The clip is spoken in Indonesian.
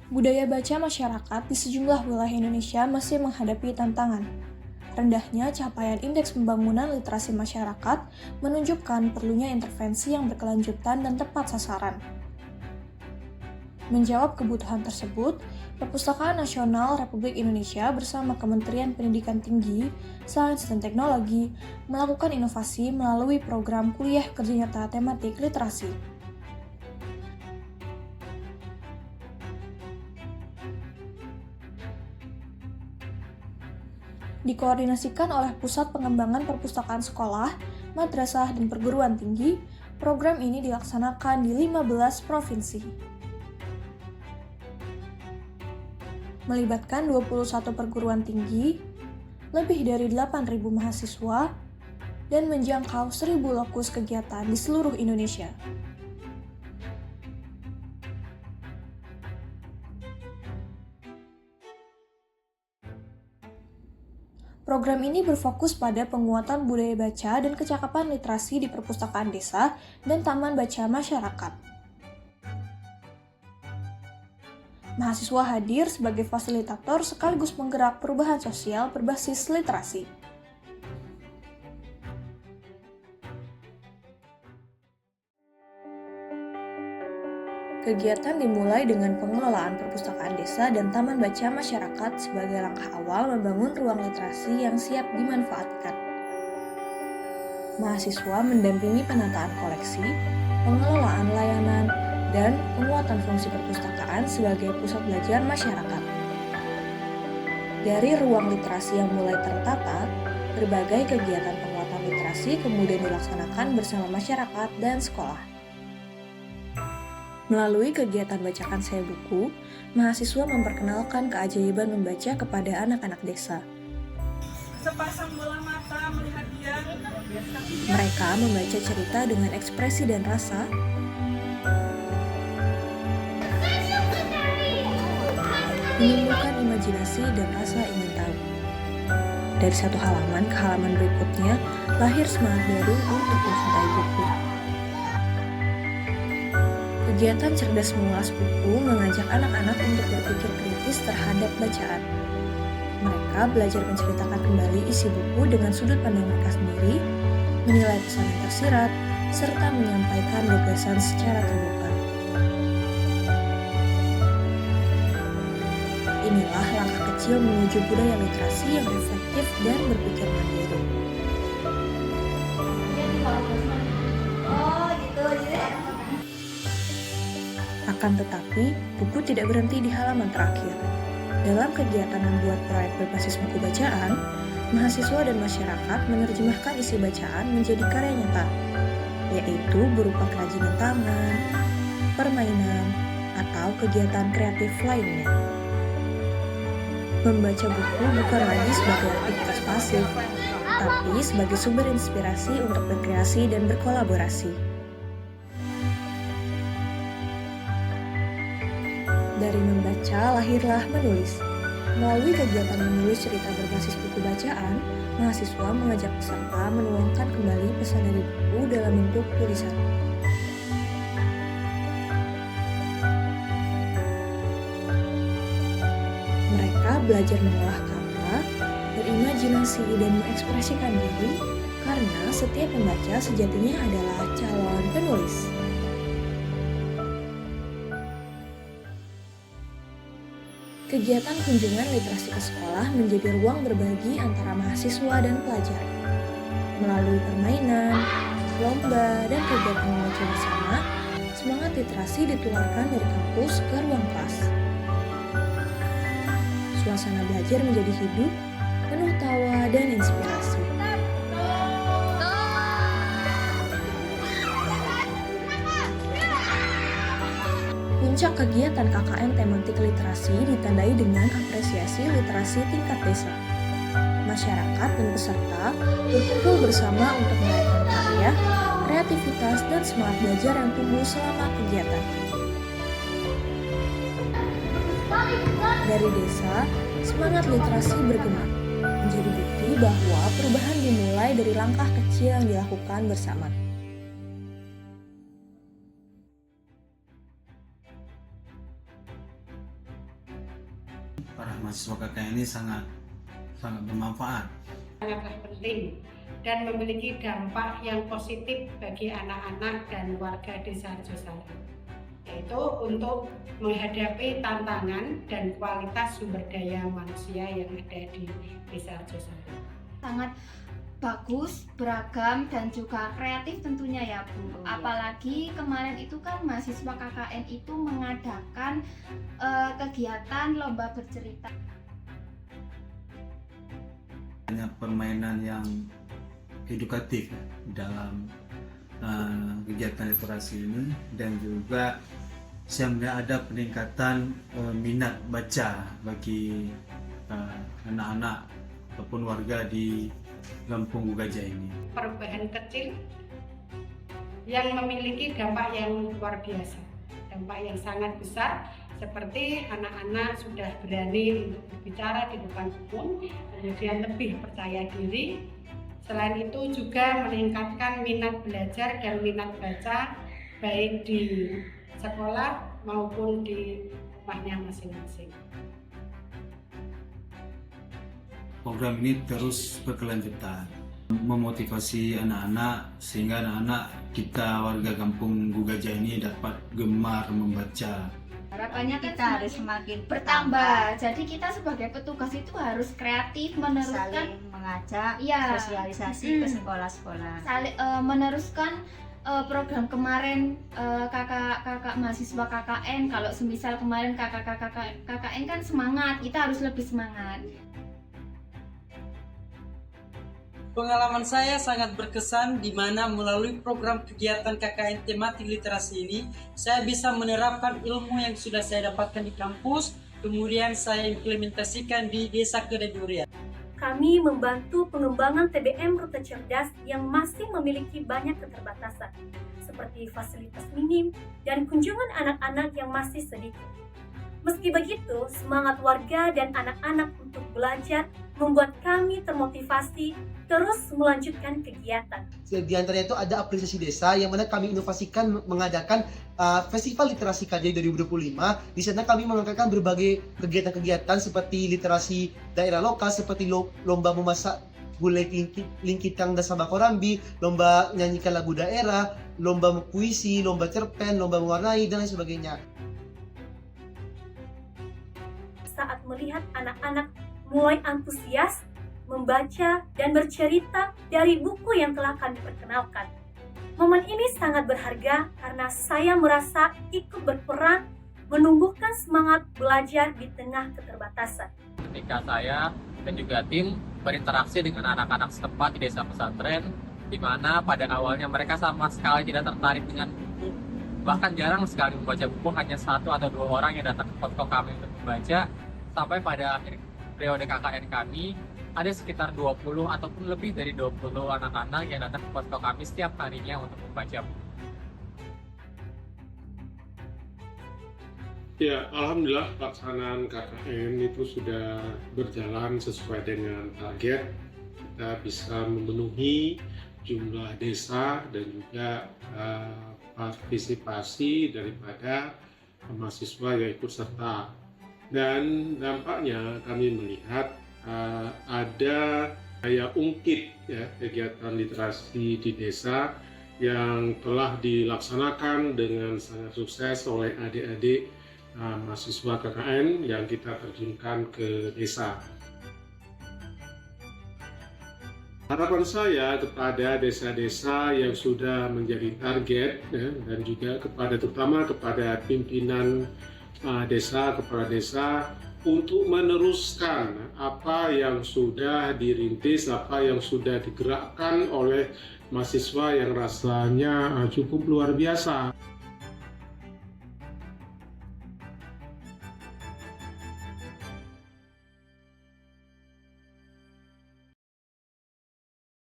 Budaya baca masyarakat di sejumlah wilayah Indonesia masih menghadapi tantangan. Rendahnya capaian indeks pembangunan literasi masyarakat menunjukkan perlunya intervensi yang berkelanjutan dan tepat sasaran. Menjawab kebutuhan tersebut, Perpustakaan Nasional Republik Indonesia bersama Kementerian Pendidikan Tinggi, Sains dan Teknologi melakukan inovasi melalui program kuliah kerja nyata tematik literasi. Dikoordinasikan oleh Pusat Pengembangan Perpustakaan Sekolah, Madrasah, dan Perguruan Tinggi, program ini dilaksanakan di 15 provinsi. Melibatkan 21 perguruan tinggi, lebih dari 8.000 mahasiswa, dan menjangkau 1.000 lokus kegiatan di seluruh Indonesia. Program ini berfokus pada penguatan budaya baca dan kecakapan literasi di perpustakaan desa dan taman baca masyarakat. Mahasiswa hadir sebagai fasilitator sekaligus penggerak perubahan sosial berbasis literasi. Kegiatan dimulai dengan pengelolaan perpustakaan desa dan taman baca masyarakat sebagai langkah awal membangun ruang literasi yang siap dimanfaatkan. Mahasiswa mendampingi penataan koleksi, pengelolaan layanan, dan penguatan fungsi perpustakaan sebagai pusat belajar masyarakat. Dari ruang literasi yang mulai tertata, berbagai kegiatan penguatan literasi kemudian dilaksanakan bersama masyarakat dan sekolah. Melalui kegiatan Bacakan Saya Buku, mahasiswa memperkenalkan keajaiban membaca kepada anak-anak desa. Sepasang bola mata melihat dia. Mereka membaca cerita dengan ekspresi dan rasa, menimbulkan imajinasi dan rasa ingin tahu. Dari satu halaman ke halaman berikutnya, lahir semangat baru untuk mencintai buku. Kegiatan Cerdas Mengulas Buku mengajak anak-anak untuk berpikir kritis terhadap bacaan. Mereka belajar menceritakan kembali isi buku dengan sudut pandang mereka sendiri, menilai pesan yang tersirat, serta menyampaikan gagasan secara terbuka. Inilah langkah kecil menuju budaya literasi yang efektif dan berpikir mandiri. Akan tetapi, buku tidak berhenti di halaman terakhir. Dalam kegiatan membuat proyek berbasis buku bacaan, mahasiswa dan masyarakat menerjemahkan isi bacaan menjadi karya nyata, yaitu berupa kerajinan tangan, permainan, atau kegiatan kreatif lainnya. Membaca buku bukan lagi sebagai aktivitas pasif, tapi sebagai sumber inspirasi untuk berkreasi dan berkolaborasi. Dari membaca, lahirlah menulis. Melalui kegiatan menulis cerita berbasis buku bacaan, mahasiswa mengajak peserta menuangkan kembali pesan dari buku dalam bentuk tulisan. Mereka belajar mengolah kata, berimajinasi, dan mengekspresikan diri karena setiap pembaca sejatinya adalah calon penulis. Kegiatan kunjungan literasi ke sekolah menjadi ruang berbagi antara mahasiswa dan pelajar. Melalui permainan, lomba, dan kegiatan membaca bersama, semangat literasi ditularkan dari kampus ke ruang kelas. Suasana belajar menjadi hidup, penuh tawa dan inspirasi. Puncak kegiatan KKN tematik literasi ditandai dengan apresiasi literasi tingkat desa. Masyarakat dan peserta berkumpul bersama untuk merayakan karya, kreativitas, dan semangat belajar yang tumbuh selama kegiatan. Dari desa, semangat literasi bergema, menjadi bukti bahwa perubahan dimulai dari langkah kecil yang dilakukan bersama. para mahasiswa KKN ini sangat bermanfaat. Sangatlah penting dan memiliki dampak yang positif bagi anak-anak dan warga Desa Harjosari, yaitu untuk menghadapi tantangan dan kualitas sumber daya manusia yang ada di Desa Harjosari. Sangat bagus, beragam, dan juga kreatif tentunya ya Bu. Apalagi kemarin itu kan mahasiswa KKN itu mengadakan kegiatan lomba bercerita. Banyak permainan yang edukatif dalam kegiatan literasi ini, dan juga saya melihat ada peningkatan minat baca bagi anak-anak ataupun warga di Kampung Gugajah ini. Perubahan kecil yang memiliki dampak yang luar biasa, dampak yang sangat besar, seperti anak-anak sudah berani untuk berbicara di depan umum, kemudian lebih percaya diri. Selain itu juga meningkatkan minat belajar dan minat baca baik di sekolah maupun di rumahnya masing-masing. Program ini terus berkelanjutan, memotivasi anak-anak sehingga anak-anak kita warga Kampung Gugajah ini dapat gemar membaca. Harapannya kita kan harus semakin bertambah. Jadi kita sebagai petugas itu harus kreatif meneruskan, saling mengajak, ya, sosialisasi ke sekolah-sekolah. meneruskan program kemarin kakak mahasiswa KKN. Kalau semisal kemarin kakak KKN kan semangat, kita harus lebih semangat. Pengalaman saya sangat berkesan di mana melalui program kegiatan KKN tematik literasi ini, saya bisa menerapkan ilmu yang sudah saya dapatkan di kampus, kemudian saya implementasikan di Desa Kedadurian. Kami membantu pengembangan TBM Rute Cerdas yang masih memiliki banyak keterbatasan, seperti fasilitas minim dan kunjungan anak-anak yang masih sedikit. Meski begitu, semangat warga dan anak-anak untuk belajar membuat kami termotivasi terus melanjutkan kegiatan. Di antaranya itu ada apresiasi desa yang mana kami inovasikan mengadakan Festival Literasi KJ 2025. Di sana kami mengangkatkan berbagai kegiatan-kegiatan seperti literasi daerah lokal, seperti lomba memasak gulai lingkitang dan sambal korambi, lomba nyanyikan lagu daerah, lomba puisi, lomba cerpen, lomba mewarnai, dan lain sebagainya. Saat melihat anak-anak mulai antusias membaca dan bercerita dari buku yang telah kami perkenalkan. Momen ini sangat berharga karena saya merasa ikut berperan menumbuhkan semangat belajar di tengah keterbatasan. Ketika saya dan juga tim berinteraksi dengan anak-anak setempat di desa pesantren, di mana pada awalnya mereka sama sekali tidak tertarik dengan buku, bahkan jarang sekali membaca buku, hanya 1 atau 2 orang yang datang ke posko kami untuk membaca. Sampai pada akhir periode KKN kami, ada sekitar 20 ataupun lebih dari 20 anak-anak yang datang ke posko kami setiap harinya untuk membaca buku. Ya, alhamdulillah pelaksanaan KKN itu sudah berjalan sesuai dengan target. Kita bisa memenuhi jumlah desa dan juga partisipasi daripada mahasiswa yang ikut serta. Dan dampaknya kami melihat ada daya ungkit ya, kegiatan literasi di desa yang telah dilaksanakan dengan sangat sukses oleh adik-adik mahasiswa KKN yang kita terjunkan ke desa. Harapan saya kepada desa-desa yang sudah menjadi target ya, dan juga terutama kepada pimpinan desa, kepala desa, untuk meneruskan apa yang sudah dirintis, apa yang sudah digerakkan oleh mahasiswa yang rasanya cukup luar biasa.